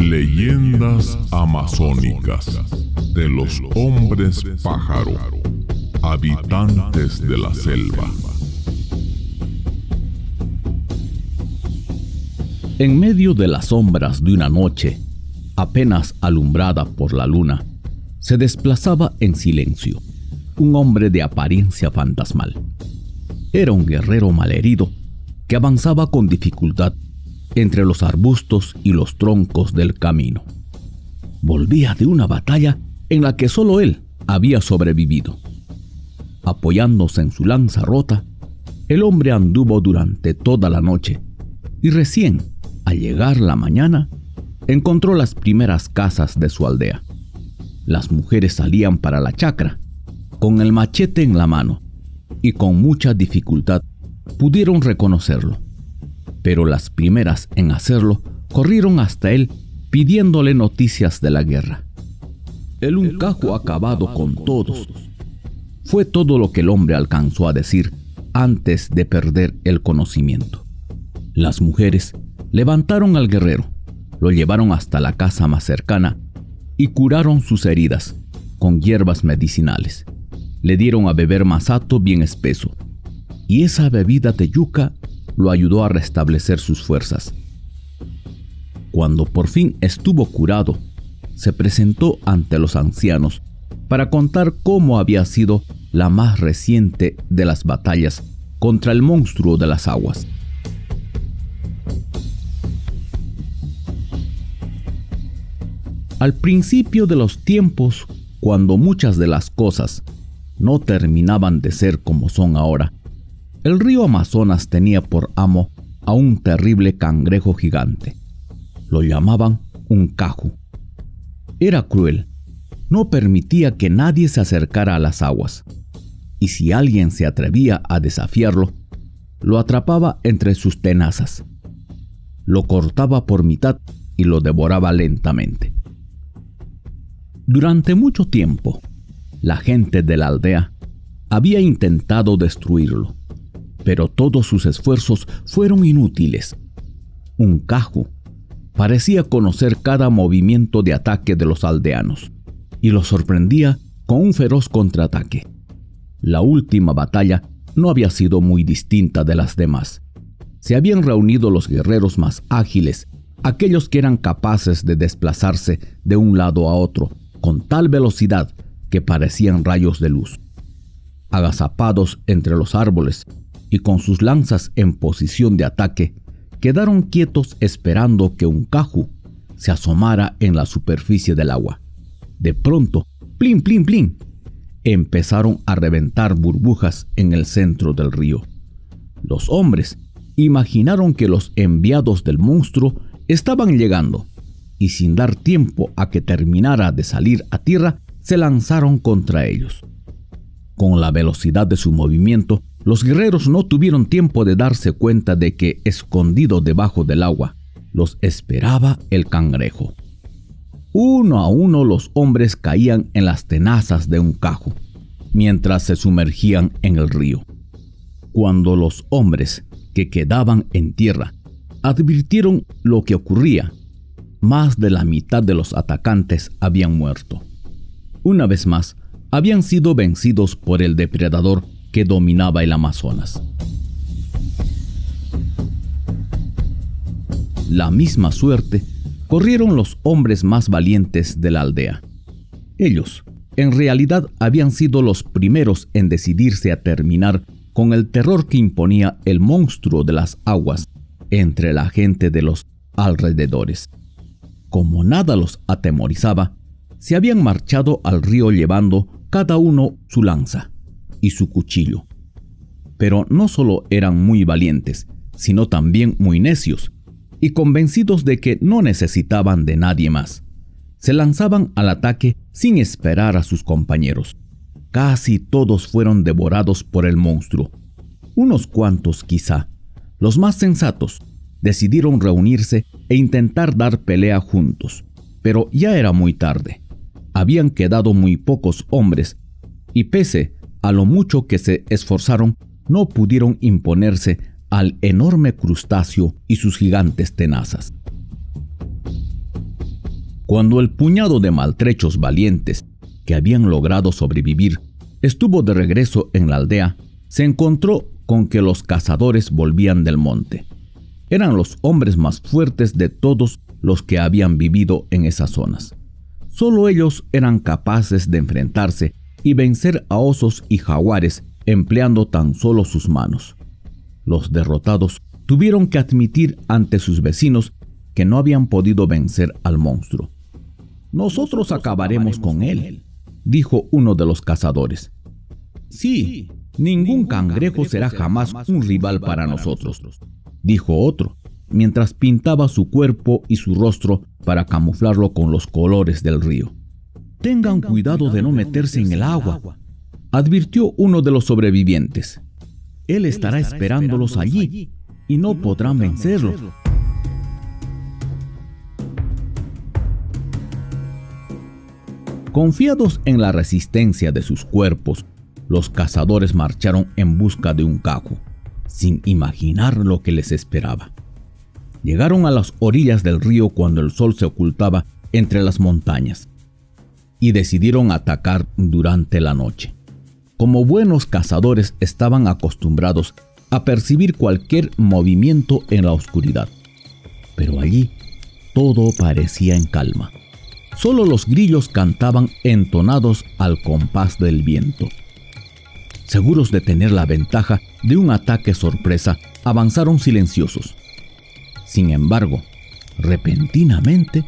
Leyendas amazónicas de los hombres pájaro, habitantes de la selva. En medio de las sombras de una noche, apenas alumbrada por la luna, se desplazaba en silencio un hombre de apariencia fantasmal. Era un guerrero malherido que avanzaba con dificultad entre los arbustos y los troncos del camino. Volvía de una batalla en la que solo él había sobrevivido. Apoyándose en su lanza rota, el hombre anduvo durante toda la noche y recién, al llegar la mañana, encontró las primeras casas de su aldea. Las mujeres salían para la chacra, con el machete en la mano, y con mucha dificultad pudieron reconocerlo. Pero las primeras en hacerlo corrieron hasta él pidiéndole noticias de la guerra. El Uncajo ha acabado con todos. Fue todo lo que el hombre alcanzó a decir antes de perder el conocimiento. Las mujeres levantaron al guerrero, lo llevaron hasta la casa más cercana y curaron sus heridas con hierbas medicinales. Le dieron a beber masato bien espeso, y esa bebida de yuca lo ayudó a restablecer sus fuerzas. Cuando por fin estuvo curado, se presentó ante los ancianos para contar cómo había sido la más reciente de las batallas contra el monstruo de las aguas. Al principio de los tiempos, cuando muchas de las cosas no terminaban de ser como son ahora, el río Amazonas tenía por amo a un terrible cangrejo gigante. Lo llamaban Uncajo. Era cruel, no permitía que nadie se acercara a las aguas, y si alguien se atrevía a desafiarlo, lo atrapaba entre sus tenazas, lo cortaba por mitad y lo devoraba lentamente. Durante mucho tiempo, la gente de la aldea había intentado destruirlo, pero todos sus esfuerzos fueron inútiles. Uncajo parecía conocer cada movimiento de ataque de los aldeanos y los sorprendía con un feroz contraataque. La última batalla no había sido muy distinta de las demás. Se habían reunido los guerreros más ágiles, aquellos que eran capaces de desplazarse de un lado a otro con tal velocidad que parecían rayos de luz. Agazapados entre los árboles y con sus lanzas en posición de ataque, quedaron quietos esperando que Uncajo se asomara en la superficie del agua. De pronto, ¡plin, plin, plin!, empezaron a reventar burbujas en el centro del río. Los hombres imaginaron que los enviados del monstruo estaban llegando, y sin dar tiempo a que terminara de salir a tierra, se lanzaron contra ellos. Con la velocidad de su movimiento, los guerreros no tuvieron tiempo de darse cuenta de que, escondido debajo del agua, los esperaba el cangrejo. Uno a uno los hombres caían en las tenazas de Uncajo, mientras se sumergían en el río. Cuando los hombres que quedaban en tierra advirtieron lo que ocurría, más de la mitad de los atacantes habían muerto. Una vez más, habían sido vencidos por el depredador que dominaba el Amazonas. La misma suerte corrieron los hombres más valientes de la aldea. Ellos, en realidad, habían sido los primeros en decidirse a terminar con el terror que imponía el monstruo de las aguas entre la gente de los alrededores. Como nada los atemorizaba, se habían marchado al río llevando cada uno su lanza y su cuchillo. Pero no solo eran muy valientes, sino también muy necios, y convencidos de que no necesitaban de nadie más. Se lanzaban al ataque sin esperar a sus compañeros. Casi todos fueron devorados por el monstruo. Unos cuantos quizá, los más sensatos, decidieron reunirse e intentar dar pelea juntos, pero ya era muy tarde. Habían quedado muy pocos hombres, y pese a lo mucho que se esforzaron, no pudieron imponerse al enorme crustáceo y sus gigantes tenazas. Cuando el puñado de maltrechos valientes que habían logrado sobrevivir estuvo de regreso en la aldea, se encontró con que los cazadores volvían del monte. Eran los hombres más fuertes de todos los que habían vivido en esas zonas. Solo ellos eran capaces de enfrentarse y vencer a osos y jaguares empleando tan solo sus manos. Los derrotados tuvieron que admitir ante sus vecinos que no habían podido vencer al monstruo. «Nosotros acabaremos con él», dijo uno de los cazadores. «Sí, ningún cangrejo será jamás un rival para nosotros», dijo otro, mientras pintaba su cuerpo y su rostro para camuflarlo con los colores del río. «Tengan cuidado de no meterse en el agua», advirtió uno de los sobrevivientes. «Él estará esperándolos allí y no podrán vencerlo». Confiados en la resistencia de sus cuerpos, los cazadores marcharon en busca de un caco, sin imaginar lo que les esperaba. Llegaron a las orillas del río cuando el sol se ocultaba entre las montañas y decidieron atacar durante la noche. Como buenos cazadores estaban acostumbrados a percibir cualquier movimiento en la oscuridad, pero allí todo parecía en calma. Solo los grillos cantaban entonados al compás del viento. Seguros de tener la ventaja de un ataque sorpresa, avanzaron silenciosos. Sin embargo, repentinamente,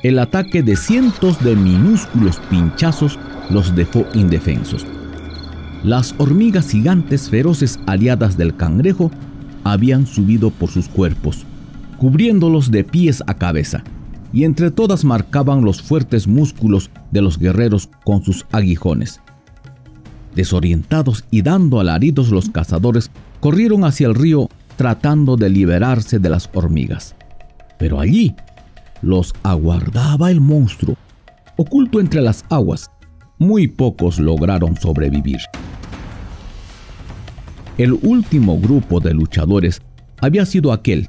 el ataque de cientos de minúsculos pinchazos los dejó indefensos. Las hormigas gigantes feroces aliadas del cangrejo habían subido por sus cuerpos, cubriéndolos de pies a cabeza, y entre todas marcaban los fuertes músculos de los guerreros con sus aguijones. Desorientados y dando alaridos, los cazadores corrieron hacia el río tratando de liberarse de las hormigas. Pero allí los aguardaba el monstruo, oculto entre las aguas. Muy pocos lograron sobrevivir. El último grupo de luchadores había sido aquel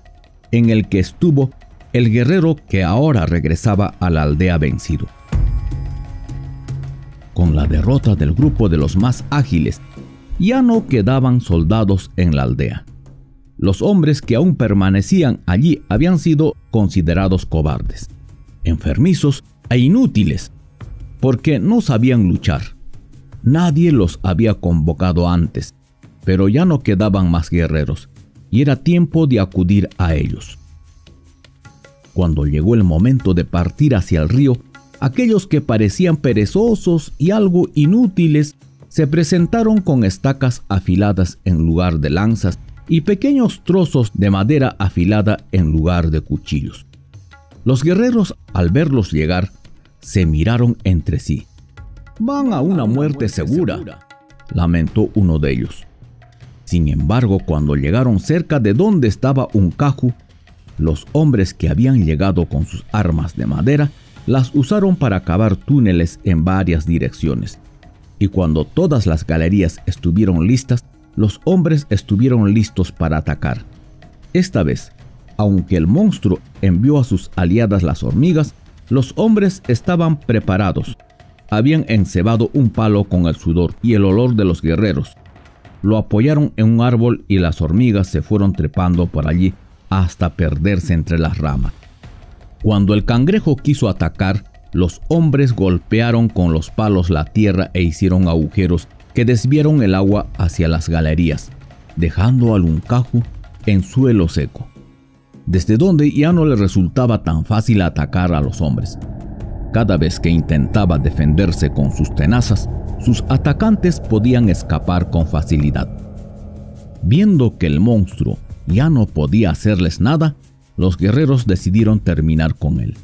en el que estuvo el guerrero que ahora regresaba a la aldea vencido. Con la derrota del grupo de los más ágiles, ya no quedaban soldados en la aldea. Los hombres que aún permanecían allí habían sido considerados cobardes, enfermizos e inútiles, porque no sabían luchar. Nadie los había convocado antes, pero ya no quedaban más guerreros, y era tiempo de acudir a ellos. Cuando llegó el momento de partir hacia el río, aquellos que parecían perezosos y algo inútiles se presentaron con estacas afiladas en lugar de lanzas y pequeños trozos de madera afilada en lugar de cuchillos. Los guerreros, al verlos llegar, se miraron entre sí. «Van a una muerte segura», lamentó uno de ellos. Sin embargo, cuando llegaron cerca de donde estaba un caju, los hombres que habían llegado con sus armas de madera las usaron para cavar túneles en varias direcciones. Y cuando todas las galerías estuvieron listas, los hombres estuvieron listos para atacar. Esta vez, aunque el monstruo envió a sus aliadas las hormigas, los hombres estaban preparados. Habían encebado un palo con el sudor y el olor de los guerreros. Lo apoyaron en un árbol y las hormigas se fueron trepando por allí hasta perderse entre las ramas. Cuando el cangrejo quiso atacar, los hombres golpearon con los palos la tierra e hicieron agujeros que desviaron el agua hacia las galerías, dejando al uncaju en suelo seco, desde donde ya no le resultaba tan fácil atacar a los hombres. Cada vez que intentaba defenderse con sus tenazas, sus atacantes podían escapar con facilidad. Viendo que el monstruo ya no podía hacerles nada, los guerreros decidieron terminar con él.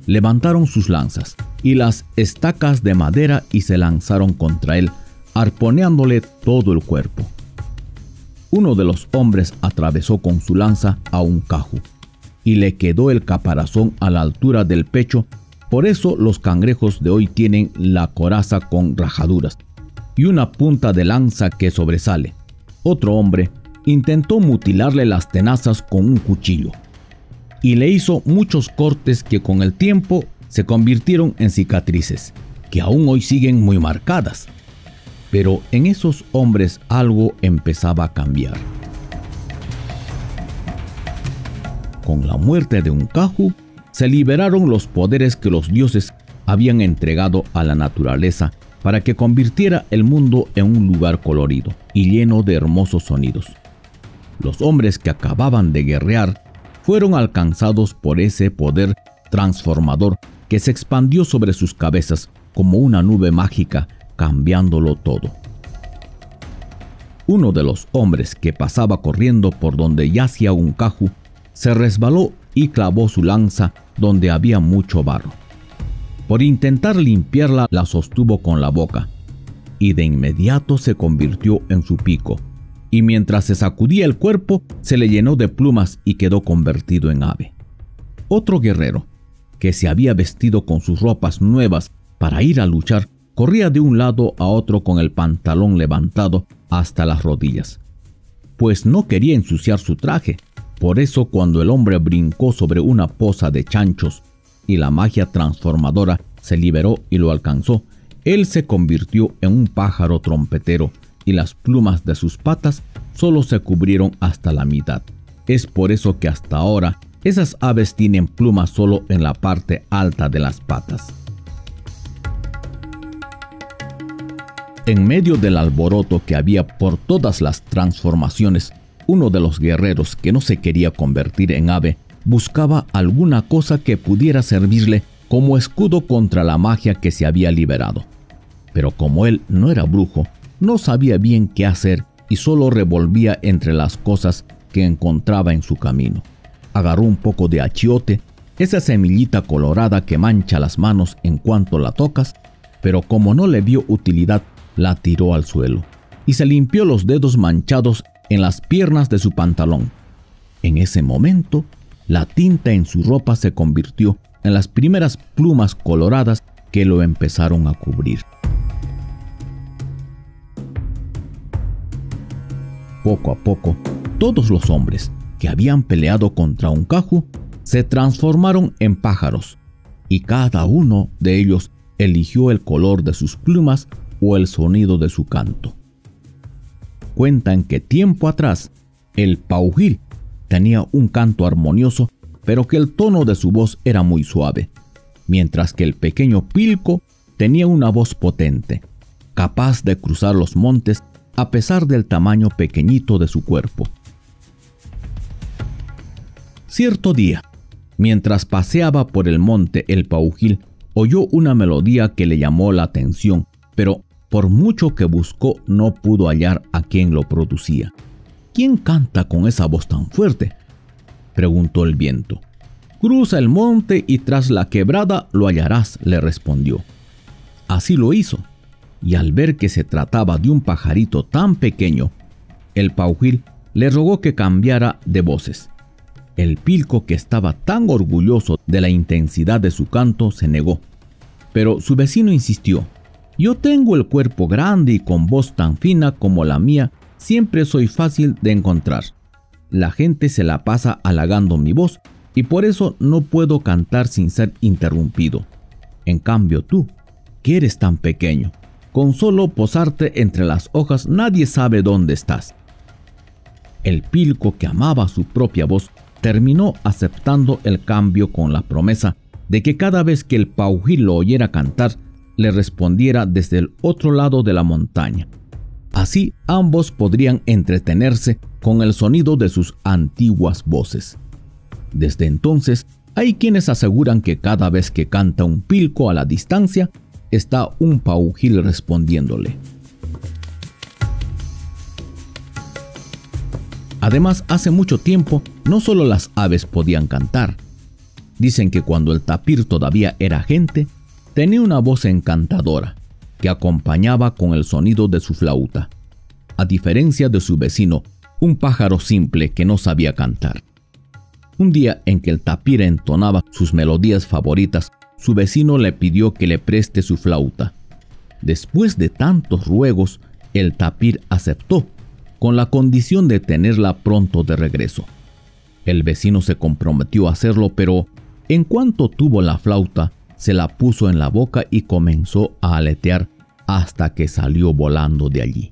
Levantaron sus lanzas y las estacas de madera y se lanzaron contra él, arponeándole todo el cuerpo. Uno de los hombres atravesó con su lanza a un caju y le quedó el caparazón a la altura del pecho. Por eso los cangrejos de hoy tienen la coraza con rajaduras y una punta de lanza que sobresale. Otro hombre intentó mutilarle las tenazas con un cuchillo y le hizo muchos cortes que con el tiempo se convirtieron en cicatrices que aún hoy siguen muy marcadas. Pero en esos hombres algo empezaba a cambiar. Con la muerte de Unkahu, se liberaron los poderes que los dioses habían entregado a la naturaleza para que convirtiera el mundo en un lugar colorido y lleno de hermosos sonidos. Los hombres que acababan de guerrear fueron alcanzados por ese poder transformador que se expandió sobre sus cabezas como una nube mágica, cambiándolo todo. Uno de los hombres que pasaba corriendo por donde yacía Unkahu se resbaló y clavó su lanza donde había mucho barro. Por intentar limpiarla, la sostuvo con la boca, y de inmediato se convirtió en su pico, y mientras se sacudía el cuerpo, se le llenó de plumas y quedó convertido en ave. Otro guerrero, que se había vestido con sus ropas nuevas para ir a luchar, corría de un lado a otro con el pantalón levantado hasta las rodillas, pues no quería ensuciar su traje. Por eso, cuando el hombre brincó sobre una poza de chanchos y la magia transformadora se liberó y lo alcanzó, él se convirtió en un pájaro trompetero y las plumas de sus patas solo se cubrieron hasta la mitad. Es por eso que hasta ahora esas aves tienen plumas solo en la parte alta de las patas. En medio del alboroto que había por todas las transformaciones, uno de los guerreros que no se quería convertir en ave buscaba alguna cosa que pudiera servirle como escudo contra la magia que se había liberado. Pero como él no era brujo, no sabía bien qué hacer y solo revolvía entre las cosas que encontraba en su camino. Agarró un poco de achiote, esa semillita colorada que mancha las manos en cuanto la tocas, pero como no le vio utilidad, la tiró al suelo y se limpió los dedos manchados en las piernas de su pantalón. En ese momento, la tinta en su ropa se convirtió en las primeras plumas coloradas que lo empezaron a cubrir. Poco a poco, todos los hombres que habían peleado contra Unkahu se transformaron en pájaros, y cada uno de ellos eligió el color de sus plumas o el sonido de su canto. Cuentan que tiempo atrás, el paujil tenía un canto armonioso, pero que el tono de su voz era muy suave, mientras que el pequeño pilco tenía una voz potente, capaz de cruzar los montes a pesar del tamaño pequeñito de su cuerpo. Cierto día, mientras paseaba por el monte, el paujil oyó una melodía que le llamó la atención, pero por mucho que buscó no pudo hallar a quien lo producía. ¿Quién canta con esa voz tan fuerte?, preguntó el viento. Cruza el monte y tras la quebrada lo hallarás, le respondió. Así lo hizo, y al ver que se trataba de un pajarito tan pequeño, el paujil le rogó que cambiara de voces. El pilco, que estaba tan orgulloso de la intensidad de su canto, se negó, pero su vecino insistió. Yo tengo el cuerpo grande y con voz tan fina como la mía, siempre soy fácil de encontrar. La gente se la pasa halagando mi voz y por eso no puedo cantar sin ser interrumpido. En cambio tú, que eres tan pequeño, con solo posarte entre las hojas nadie sabe dónde estás. El pilco, que amaba su propia voz, terminó aceptando el cambio con la promesa de que cada vez que el paujil lo oyera cantar, le respondiera desde el otro lado de la montaña. Así ambos podrían entretenerse con el sonido de sus antiguas voces. Desde entonces, hay quienes aseguran que cada vez que canta un pilco a la distancia, está un paujil respondiéndole. Además, hace mucho tiempo, no solo las aves podían cantar. Dicen que cuando el tapir todavía era gente, tenía una voz encantadora que acompañaba con el sonido de su flauta, a diferencia de su vecino, un pájaro simple que no sabía cantar. Un día en que el tapir entonaba sus melodías favoritas, su vecino le pidió que le preste su flauta. Después de tantos ruegos, el tapir aceptó, con la condición de tenerla pronto de regreso. El vecino se comprometió a hacerlo, pero en cuanto tuvo la flauta, se la puso en la boca y comenzó a aletear hasta que salió volando de allí.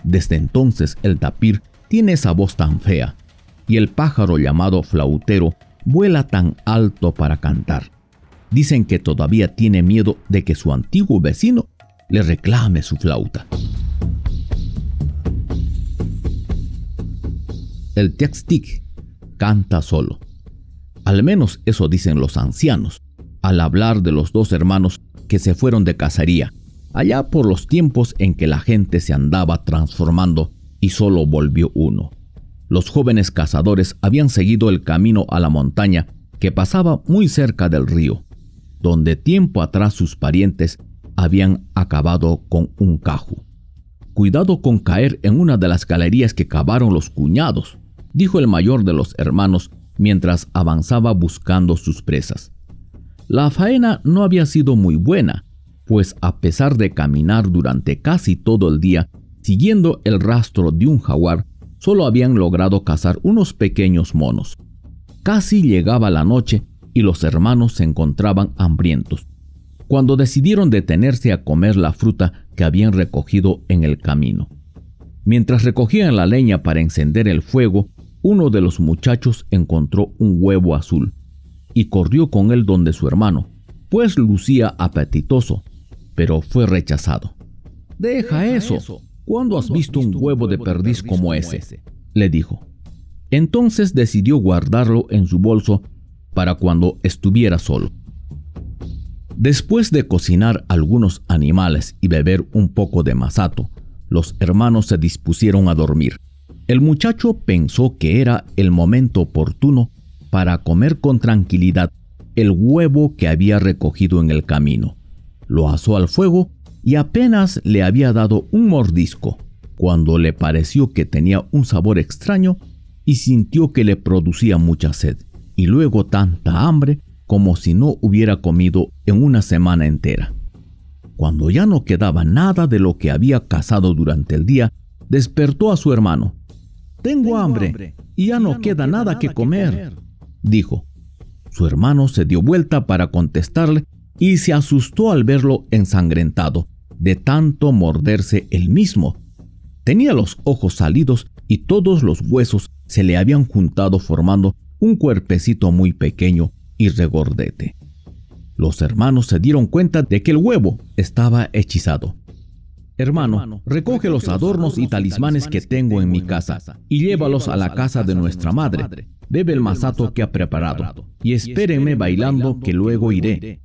Desde entonces el tapir tiene esa voz tan fea y el pájaro llamado flautero vuela tan alto para cantar. Dicen que todavía tiene miedo de que su antiguo vecino le reclame su flauta. El tiaxtic canta solo. Al menos eso dicen los ancianos, al hablar de los dos hermanos que se fueron de cacería, allá por los tiempos en que la gente se andaba transformando y solo volvió uno. Los jóvenes cazadores habían seguido el camino a la montaña que pasaba muy cerca del río, donde tiempo atrás sus parientes habían acabado con un caju. «Cuidado con caer en una de las galerías que cavaron los cuñados», dijo el mayor de los hermanos mientras avanzaba buscando sus presas. La faena no había sido muy buena, pues a pesar de caminar durante casi todo el día siguiendo el rastro de un jaguar, solo habían logrado cazar unos pequeños monos. Casi llegaba la noche y los hermanos se encontraban hambrientos, cuando decidieron detenerse a comer la fruta que habían recogido en el camino. Mientras recogían la leña para encender el fuego, uno de los muchachos encontró un huevo azul y corrió con él donde su hermano, pues lucía apetitoso, pero fue rechazado. «Deja eso. ¿Cuándo has visto un huevo de perdiz como ese?», le dijo. Entonces decidió guardarlo en su bolso para cuando estuviera solo. Después de cocinar algunos animales y beber un poco de masato, los hermanos se dispusieron a dormir. El muchacho pensó que era el momento oportuno para comer con tranquilidad el huevo que había recogido en el camino. Lo asó al fuego y apenas le había dado un mordisco, cuando le pareció que tenía un sabor extraño y sintió que le producía mucha sed, y luego tanta hambre como si no hubiera comido en una semana entera. Cuando ya no quedaba nada de lo que había cazado durante el día, despertó a su hermano. «Tengo hambre y ya no queda nada que comer», dijo. Su hermano se dio vuelta para contestarle y se asustó al verlo ensangrentado de tanto morderse él mismo. Tenía los ojos salidos y todos los huesos se le habían juntado formando un cuerpecito muy pequeño y regordete. Los hermanos se dieron cuenta de que el huevo estaba hechizado. «Hermano, recoge los adornos y talismanes que tengo en mi casa y llévalos a la casa de nuestra madre. Bebe el masato que ha preparado y espérenme bailando que luego iré»,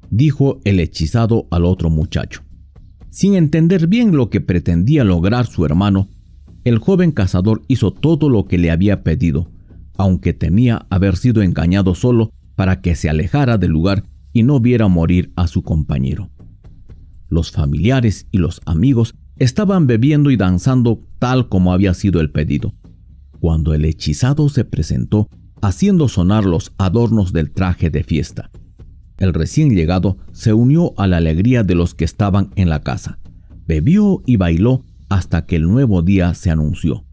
dijo el hechizado al otro muchacho. Sin entender bien lo que pretendía lograr su hermano, el joven cazador hizo todo lo que le había pedido, aunque temía haber sido engañado solo para que se alejara del lugar y no viera morir a su compañero. Los familiares y los amigos estaban bebiendo y danzando tal como había sido el pedido, cuando el hechizado se presentó haciendo sonar los adornos del traje de fiesta. El recién llegado se unió a la alegría de los que estaban en la casa. Bebió y bailó hasta que el nuevo día se anunció.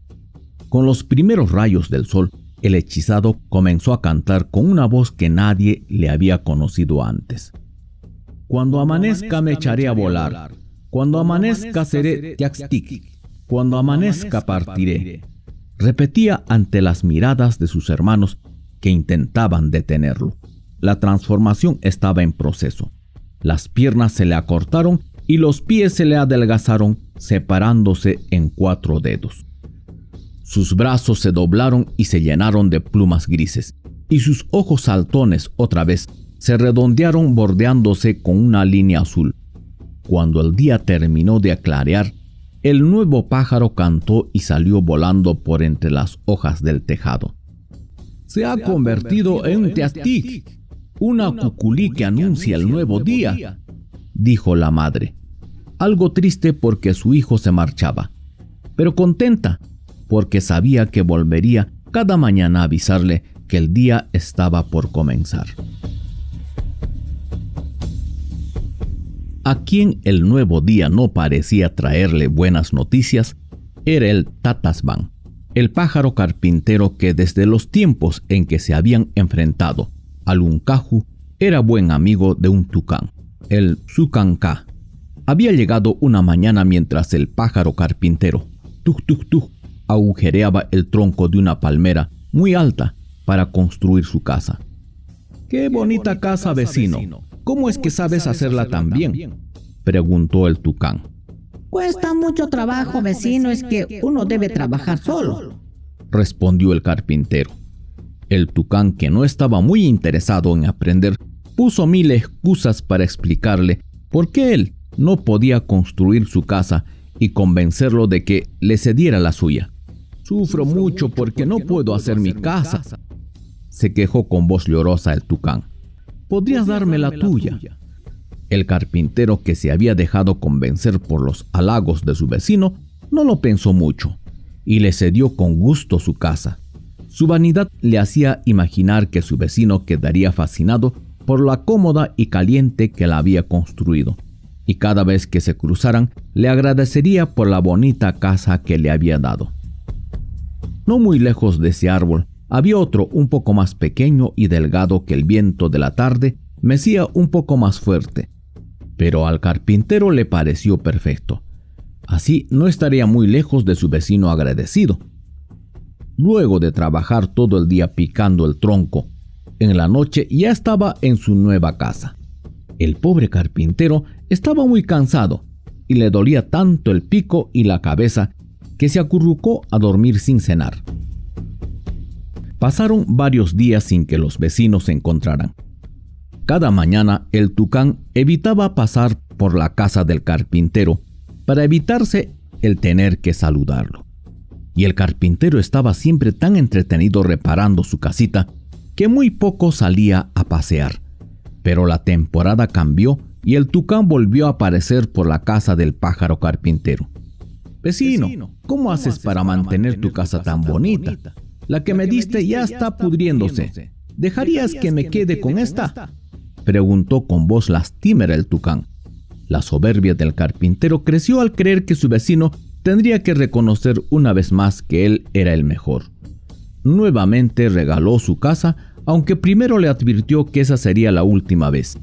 Con los primeros rayos del sol, el hechizado comenzó a cantar con una voz que nadie le había conocido antes. «Cuando amanezca me echaré a volar. Cuando amanezca seré tiaxtic. Cuando amanezca partiré», repetía ante las miradas de sus hermanos que intentaban detenerlo. La transformación estaba en proceso. Las piernas se le acortaron y los pies se le adelgazaron, separándose en 4 dedos. Sus brazos se doblaron y se llenaron de plumas grises, y sus ojos saltones otra vez se redondearon bordeándose con una línea azul. Cuando el día terminó de clarear, el nuevo pájaro cantó y salió volando por entre las hojas del tejado. «Se ha convertido en un tiaxtic, una cuculí que anuncia el nuevo día», dijo la madre, algo triste porque su hijo se marchaba, pero contenta porque sabía que volvería cada mañana a avisarle que el día estaba por comenzar. A quien el nuevo día no parecía traerle buenas noticias era el tatasban, el pájaro carpintero que desde los tiempos en que se habían enfrentado al uncaju era buen amigo de un tucán, el Tsucancá. Había llegado una mañana mientras el pájaro carpintero, tuk tuk tuk, agujereaba el tronco de una palmera muy alta para construir su casa. ¡Qué bonita casa, vecino! ¿Cómo es que sabes hacerla tan bien?, preguntó el tucán. Cuesta mucho trabajo, vecino, es que uno debe trabajar solo, respondió el carpintero. El tucán, que no estaba muy interesado en aprender, puso mil excusas para explicarle por qué él no podía construir su casa y convencerlo de que le cediera la suya. «Sufro mucho porque no puedo hacer mi casa», se quejó con voz llorosa el tucán. «¿Podrías darme la tuya?». El carpintero, que se había dejado convencer por los halagos de su vecino, no lo pensó mucho y le cedió con gusto su casa. Su vanidad le hacía imaginar que su vecino quedaría fascinado por la cómoda y caliente que la había construido, y cada vez que se cruzaran le agradecería por la bonita casa que le había dado. No muy lejos de ese árbol había otro un poco más pequeño y delgado que el viento de la tarde mecía un poco más fuerte, pero al carpintero le pareció perfecto. Así no estaría muy lejos de su vecino agradecido. Luego de trabajar todo el día picando el tronco, en la noche ya estaba en su nueva casa. El pobre carpintero estaba muy cansado y le dolía tanto el pico y la cabeza que se acurrucó a dormir sin cenar. Pasaron varios días sin que los vecinos se encontraran. Cada mañana el tucán evitaba pasar por la casa del carpintero para evitarse el tener que saludarlo. Y el carpintero estaba siempre tan entretenido reparando su casita que muy poco salía a pasear. Pero la temporada cambió y el tucán volvió a aparecer por la casa del pájaro carpintero. «Vecino, ¿cómo haces para mantener tu casa tan bonita? La que me diste ya está pudriéndose. ¿Dejarías que me quede con esta?», preguntó con voz lastimera el tucán. La soberbia del carpintero creció al creer que su vecino tendría que reconocer una vez más que él era el mejor. Nuevamente regaló su casa, aunque primero le advirtió que esa sería la última vez.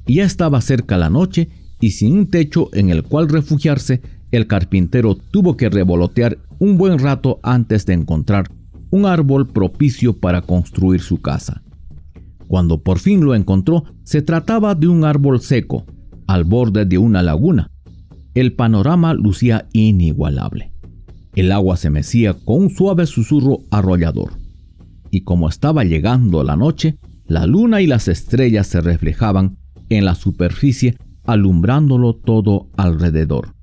Ya estaba cerca la noche y sin un techo en el cual refugiarse, el carpintero tuvo que revolotear un buen rato antes de encontrar un árbol propicio para construir su casa. Cuando por fin lo encontró, se trataba de un árbol seco, al borde de una laguna. El panorama lucía inigualable. El agua se mecía con un suave susurro arrollador. Y como estaba llegando la noche, la luna y las estrellas se reflejaban en la superficie, alumbrándolo todo alrededor.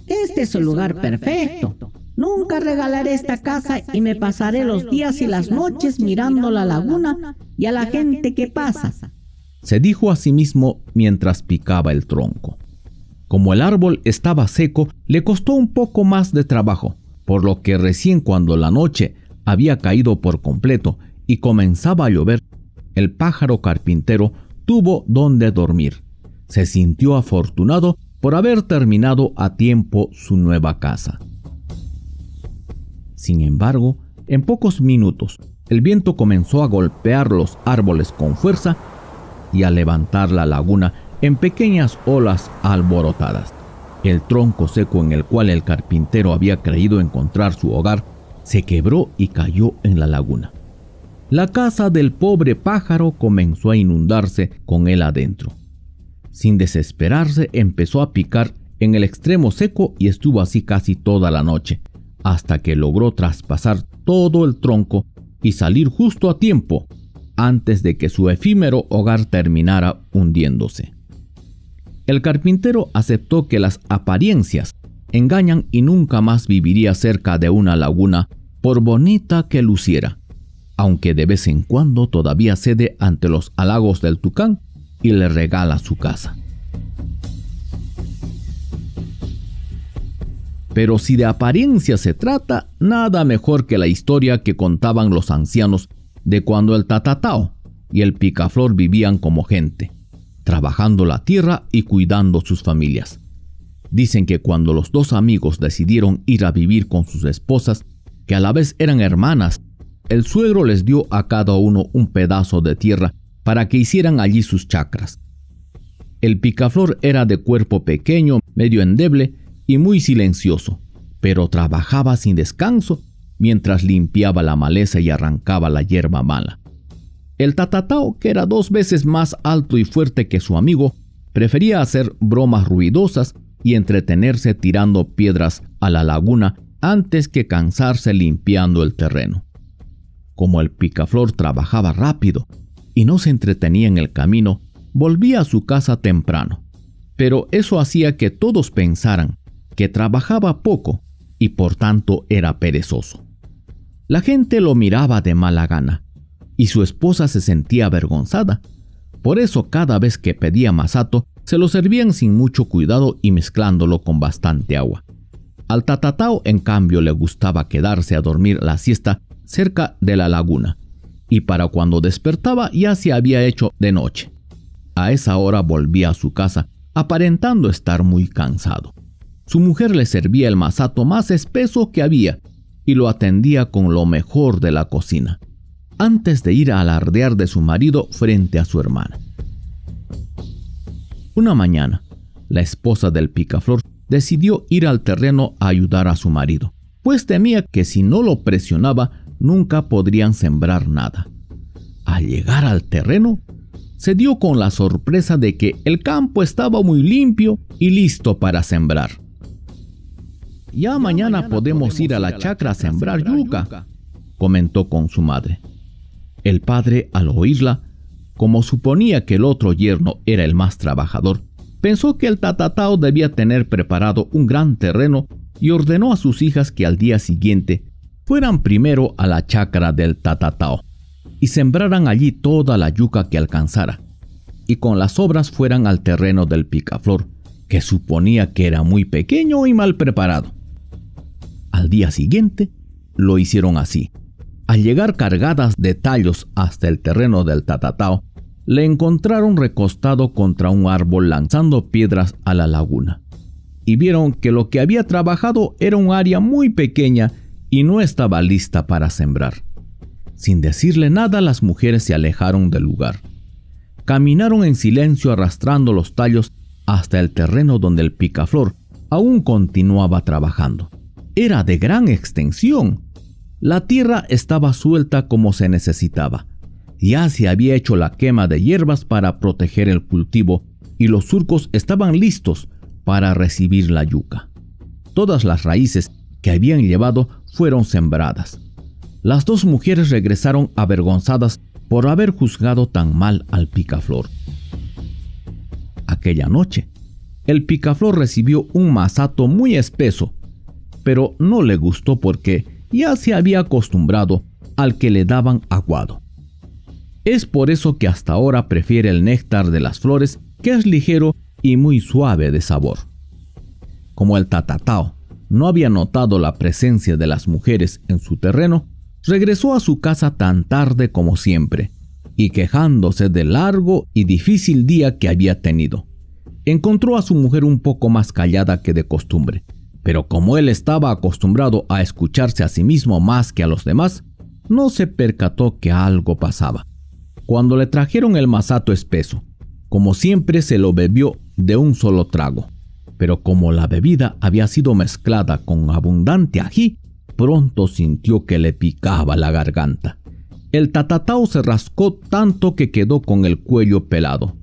Este es un lugar perfecto. Nunca regalaré esta casa y me pasaré los días y las noches mirando la laguna y a la gente que pasa, se dijo a sí mismo mientras picaba el tronco. Como el árbol estaba seco, le costó un poco más de trabajo, por lo que recién cuando la noche había caído por completo y comenzaba a llover, el pájaro carpintero tuvo donde dormir. Se sintió afortunado por haber terminado a tiempo su nueva casa. Sin embargo, en pocos minutos, el viento comenzó a golpear los árboles con fuerza y a levantar la laguna en pequeñas olas alborotadas. El tronco seco en el cual el carpintero había creído encontrar su hogar se quebró y cayó en la laguna. La casa del pobre pájaro comenzó a inundarse con él adentro. Sin desesperarse, empezó a picar en el extremo seco y estuvo así casi toda la noche, hasta que logró traspasar todo el tronco y salir justo a tiempo, antes de que su efímero hogar terminara hundiéndose. El carpintero aceptó que las apariencias engañan y nunca más viviría cerca de una laguna, por bonita que luciera, aunque de vez en cuando todavía cede ante los halagos del tucán y le regala su casa. Pero si de apariencia se trata, nada mejor que la historia que contaban los ancianos de cuando el tatatao y el picaflor vivían como gente, trabajando la tierra y cuidando sus familias. Dicen que cuando los dos amigos decidieron ir a vivir con sus esposas, que a la vez eran hermanas, el suegro les dio a cada uno un pedazo de tierra para que hicieran allí sus chacras. El picaflor era de cuerpo pequeño, medio endeble y muy silencioso, pero trabajaba sin descanso mientras limpiaba la maleza y arrancaba la hierba mala. El tatatao, que era 2 veces más alto y fuerte que su amigo, prefería hacer bromas ruidosas y entretenerse tirando piedras a la laguna antes que cansarse limpiando el terreno. Como el picaflor trabajaba rápido y no se entretenía en el camino, volvía a su casa temprano, pero eso hacía que todos pensaran que trabajaba poco y por tanto era perezoso. La gente lo miraba de mala gana y su esposa se sentía avergonzada. Por eso cada vez que pedía masato se lo servían sin mucho cuidado y mezclándolo con bastante agua. Al tatatao, en cambio, le gustaba quedarse a dormir la siesta cerca de la laguna, y para cuando despertaba ya se había hecho de noche. A esa hora volvía a su casa, aparentando estar muy cansado. Su mujer le servía el masato más espeso que había y lo atendía con lo mejor de la cocina, antes de ir a alardear de su marido frente a su hermana. Una mañana, la esposa del picaflor decidió ir al terreno a ayudar a su marido, pues temía que si no lo presionaba, nunca podrían sembrar nada. Al llegar al terreno, se dio con la sorpresa de que el campo estaba muy limpio y listo para sembrar. «Ya mañana podemos ir a la chacra a sembrar yuca», comentó con su madre. El padre, al oírla, como suponía que el otro yerno era el más trabajador, pensó que el tatatao debía tener preparado un gran terreno y ordenó a sus hijas que al día siguiente fueran primero a la chacra del tatatao y sembraran allí toda la yuca que alcanzara, y con las sobras fueran al terreno del picaflor, que suponía que era muy pequeño y mal preparado. Al día siguiente lo hicieron así. Al llegar cargadas de tallos hasta el terreno del tatatao, le encontraron recostado contra un árbol lanzando piedras a la laguna, y vieron que lo que había trabajado era un área muy pequeña y no estaba lista para sembrar. Sin decirle nada, las mujeres se alejaron del lugar. Caminaron en silencio arrastrando los tallos hasta el terreno donde el picaflor aún continuaba trabajando. Era de gran extensión. La tierra estaba suelta como se necesitaba. Ya se había hecho la quema de hierbas para proteger el cultivo y los surcos estaban listos para recibir la yuca. Todas las raíces que habían llevado fueron sembradas. Las 2 mujeres regresaron avergonzadas por haber juzgado tan mal al picaflor. Aquella noche, el picaflor recibió un masato muy espeso, pero no le gustó porque ya se había acostumbrado al que le daban aguado. Es por eso que hasta ahora prefiere el néctar de las flores, que es ligero y muy suave de sabor. Como el tatatao no había notado la presencia de las mujeres en su terreno, regresó a su casa tan tarde como siempre, y quejándose del largo y difícil día que había tenido. Encontró a su mujer un poco más callada que de costumbre, pero como él estaba acostumbrado a escucharse a sí mismo más que a los demás, no se percató que algo pasaba. Cuando le trajeron el masato espeso, como siempre se lo bebió de un solo trago, pero como la bebida había sido mezclada con abundante ají, pronto sintió que le picaba la garganta. El tatatao se rascó tanto que quedó con el cuello pelado,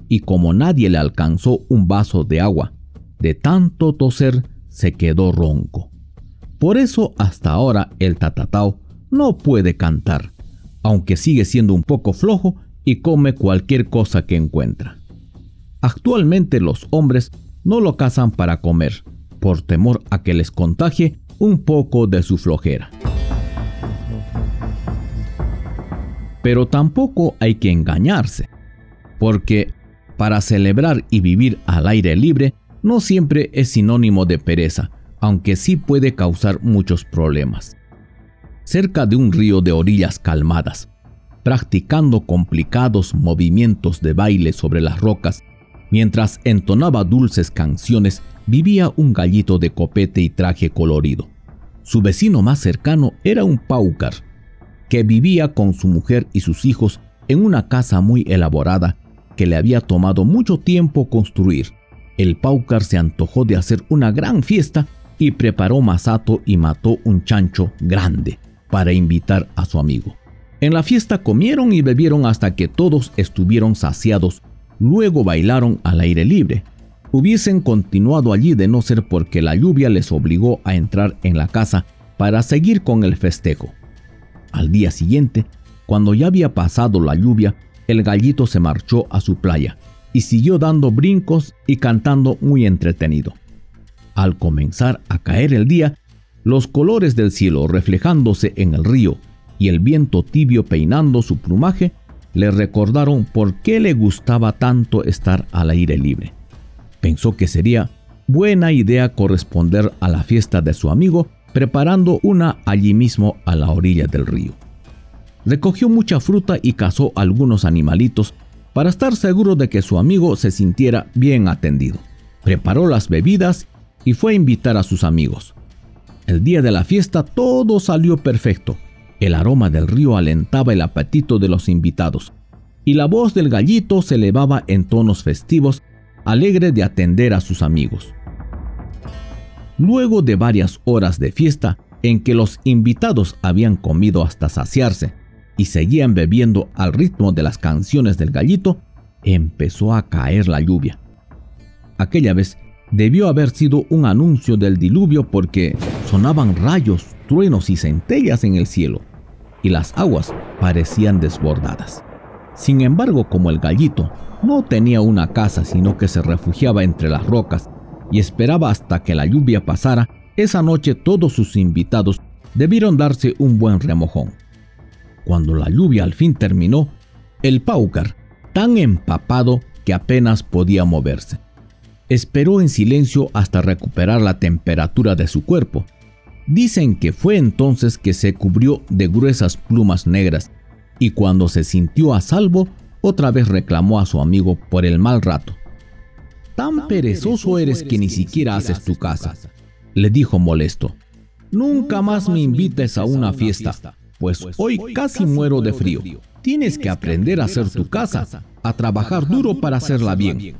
y como nadie le alcanzó un vaso de agua, de tanto toser se quedó ronco. Por eso hasta ahora el tatatao no puede cantar, aunque sigue siendo un poco flojo y come cualquier cosa que encuentra. Actualmente los hombres no lo cazan para comer, por temor a que les contagie un poco de su flojera. Pero tampoco hay que engañarse, porque para celebrar y vivir al aire libre no siempre es sinónimo de pereza, aunque sí puede causar muchos problemas. Cerca de un río de orillas calmadas, practicando complicados movimientos de baile sobre las rocas, mientras entonaba dulces canciones, vivía un gallito de copete y traje colorido. Su vecino más cercano era un páucar, que vivía con su mujer y sus hijos en una casa muy elaborada que le había tomado mucho tiempo construir. El Paucar se antojó de hacer una gran fiesta y preparó masato y mató un chancho grande para invitar a su amigo. En la fiesta comieron y bebieron hasta que todos estuvieron saciados. Luego bailaron al aire libre. Hubiesen continuado allí de no ser porque la lluvia les obligó a entrar en la casa para seguir con el festejo. Al día siguiente, cuando ya había pasado la lluvia, el gallito se marchó a su playa y siguió dando brincos y cantando muy entretenido. Al comenzar a caer el día, los colores del cielo reflejándose en el río y el viento tibio peinando su plumaje le recordaron por qué le gustaba tanto estar al aire libre. Pensó que sería buena idea corresponder a la fiesta de su amigo preparando una allí mismo a la orilla del río. Recogió mucha fruta y cazó algunos animalitos para estar seguro de que su amigo se sintiera bien atendido. Preparó las bebidas y fue a invitar a sus amigos. El día de la fiesta todo salió perfecto. El aroma del río alentaba el apetito de los invitados y la voz del gallito se elevaba en tonos festivos, alegre de atender a sus amigos. Luego de varias horas de fiesta en que los invitados habían comido hasta saciarse y seguían bebiendo al ritmo de las canciones del gallito, empezó a caer la lluvia. Aquella vez debió haber sido un anuncio del diluvio porque sonaban rayos, truenos y centellas en el cielo, y las aguas parecían desbordadas. Sin embargo, como el gallito no tenía una casa sino que se refugiaba entre las rocas y esperaba hasta que la lluvia pasara, esa noche todos sus invitados debieron darse un buen remojón. Cuando la lluvia al fin terminó, el Paucar, tan empapado que apenas podía moverse, esperó en silencio hasta recuperar la temperatura de su cuerpo. Dicen que fue entonces que se cubrió de gruesas plumas negras y cuando se sintió a salvo, otra vez reclamó a su amigo por el mal rato. «Tan perezoso eres que ni siquiera haces tu casa», le dijo molesto. «Nunca más me invites a una fiesta, pues hoy casi muero de frío. Tienes que aprender a hacer tu casa, a trabajar duro para hacerla bien».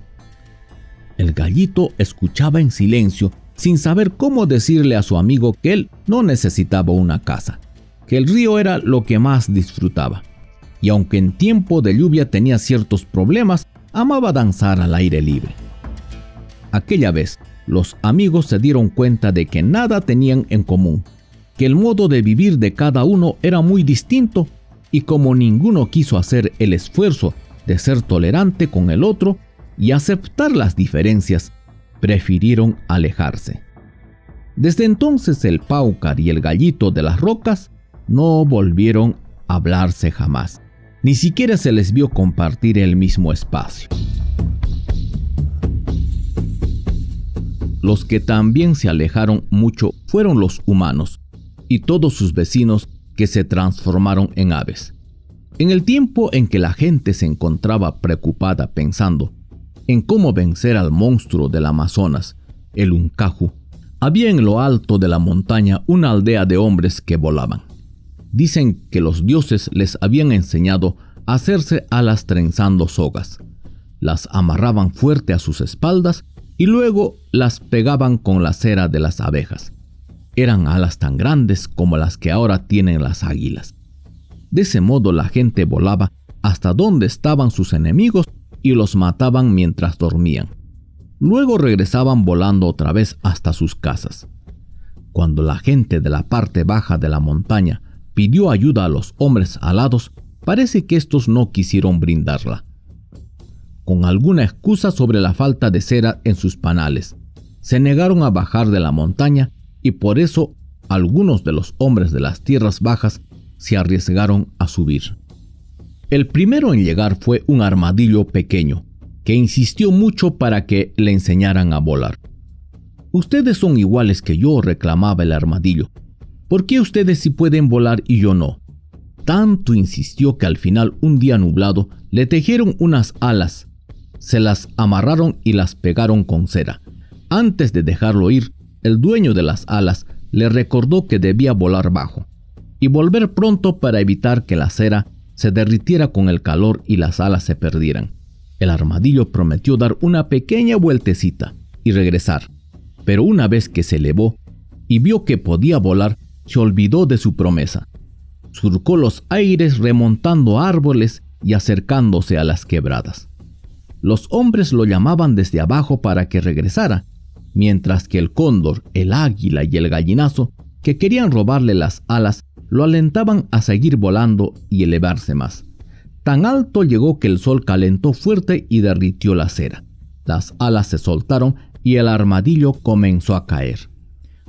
El gallito escuchaba en silencio, sin saber cómo decirle a su amigo que él no necesitaba una casa, que el río era lo que más disfrutaba. Y aunque en tiempo de lluvia tenía ciertos problemas, amaba danzar al aire libre. Aquella vez, los amigos se dieron cuenta de que nada tenían en común, que el modo de vivir de cada uno era muy distinto, y como ninguno quiso hacer el esfuerzo de ser tolerante con el otro y aceptar las diferencias, prefirieron alejarse. Desde entonces el Paucar y el gallito de las rocas no volvieron a hablarse jamás. Ni siquiera se les vio compartir el mismo espacio. Los que también se alejaron mucho fueron los humanos y todos sus vecinos que se transformaron en aves. En el tiempo en que la gente se encontraba preocupada pensando en cómo vencer al monstruo del Amazonas, el Uncaju, había en lo alto de la montaña una aldea de hombres que volaban. Dicen que los dioses les habían enseñado a hacerse alas trenzando sogas. Las amarraban fuerte a sus espaldas y luego las pegaban con la cera de las abejas. Eran alas tan grandes como las que ahora tienen las águilas. De ese modo la gente volaba hasta donde estaban sus enemigos y los mataban mientras dormían. Luego regresaban volando otra vez hasta sus casas. Cuando la gente de la parte baja de la montaña pidió ayuda a los hombres alados, parece que estos no quisieron brindarla. Con alguna excusa sobre la falta de cera en sus panales, se negaron a bajar de la montaña y por eso algunos de los hombres de las tierras bajas se arriesgaron a subir. El primero en llegar fue un armadillo pequeño, que insistió mucho para que le enseñaran a volar. «Ustedes son iguales que yo», reclamaba el armadillo. «¿Por qué ustedes sí pueden volar y yo no?». Tanto insistió que al final, un día nublado, le tejieron unas alas, se las amarraron y las pegaron con cera. Antes de dejarlo ir, el dueño de las alas le recordó que debía volar bajo y volver pronto para evitar que la cera se derritiera con el calor y las alas se perdieran. El armadillo prometió dar una pequeña vueltecita y regresar, pero una vez que se elevó y vio que podía volar, se olvidó de su promesa. Surcó los aires remontando árboles y acercándose a las quebradas. Los hombres lo llamaban desde abajo para que regresara, mientras que el cóndor, el águila y el gallinazo, que querían robarle las alas, lo alentaban a seguir volando y elevarse más. Tan alto llegó que el sol calentó fuerte y derritió la cera. Las alas se soltaron y el armadillo comenzó a caer.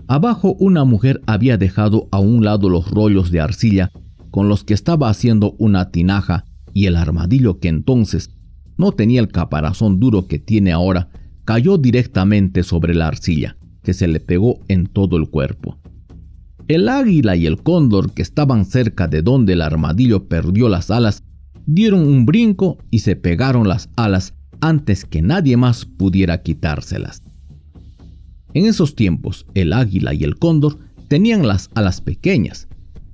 Abajo una mujer había dejado a un lado los rollos de arcilla con los que estaba haciendo una tinaja, y el armadillo, que entonces no tenía el caparazón duro que tiene ahora, cayó directamente sobre la arcilla, que se le pegó en todo el cuerpo. El águila y el cóndor, que estaban cerca de donde el armadillo perdió las alas, dieron un brinco y se pegaron las alas antes que nadie más pudiera quitárselas. En esos tiempos, el águila y el cóndor tenían las alas pequeñas,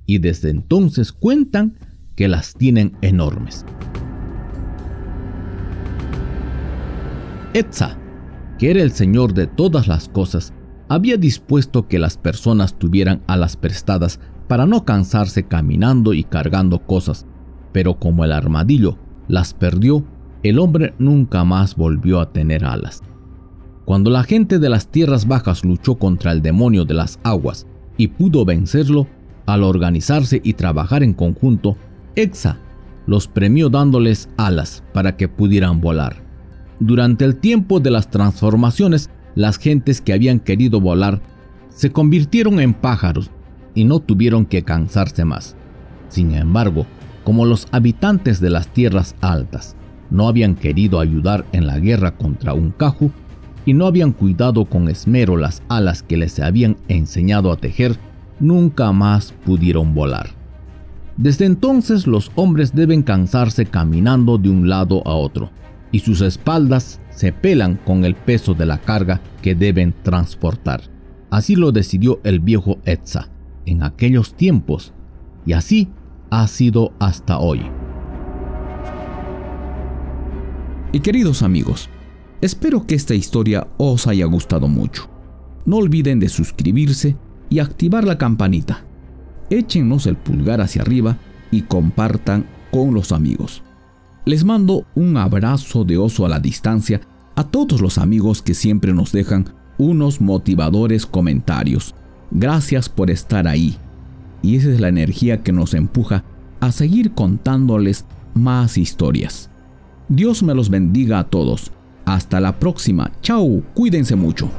y desde entonces cuentan que las tienen enormes. Etza, que era el señor de todas las cosas, había dispuesto que las personas tuvieran alas prestadas para no cansarse caminando y cargando cosas, pero como el armadillo las perdió, el hombre nunca más volvió a tener alas. Cuando la gente de las tierras bajas luchó contra el demonio de las aguas y pudo vencerlo, al organizarse y trabajar en conjunto, Etza los premió dándoles alas para que pudieran volar. Durante el tiempo de las transformaciones, las gentes que habían querido volar se convirtieron en pájaros y no tuvieron que cansarse más. Sin embargo, como los habitantes de las tierras altas no habían querido ayudar en la guerra contra un caju y no habían cuidado con esmero las alas que les habían enseñado a tejer, nunca más pudieron volar. Desde entonces los hombres deben cansarse caminando de un lado a otro, y sus espaldas se pelan con el peso de la carga que deben transportar. Así lo decidió el viejo Etza en aquellos tiempos, y así ha sido hasta hoy. Y queridos amigos, espero que esta historia os haya gustado mucho. No olviden de suscribirse y activar la campanita. Échenos el pulgar hacia arriba y compartan con los amigos. Les mando un abrazo de oso a la distancia a todos los amigos que siempre nos dejan unos motivadores comentarios. Gracias por estar ahí. Y esa es la energía que nos empuja a seguir contándoles más historias. Dios me los bendiga a todos. Hasta la próxima. Chao, cuídense mucho.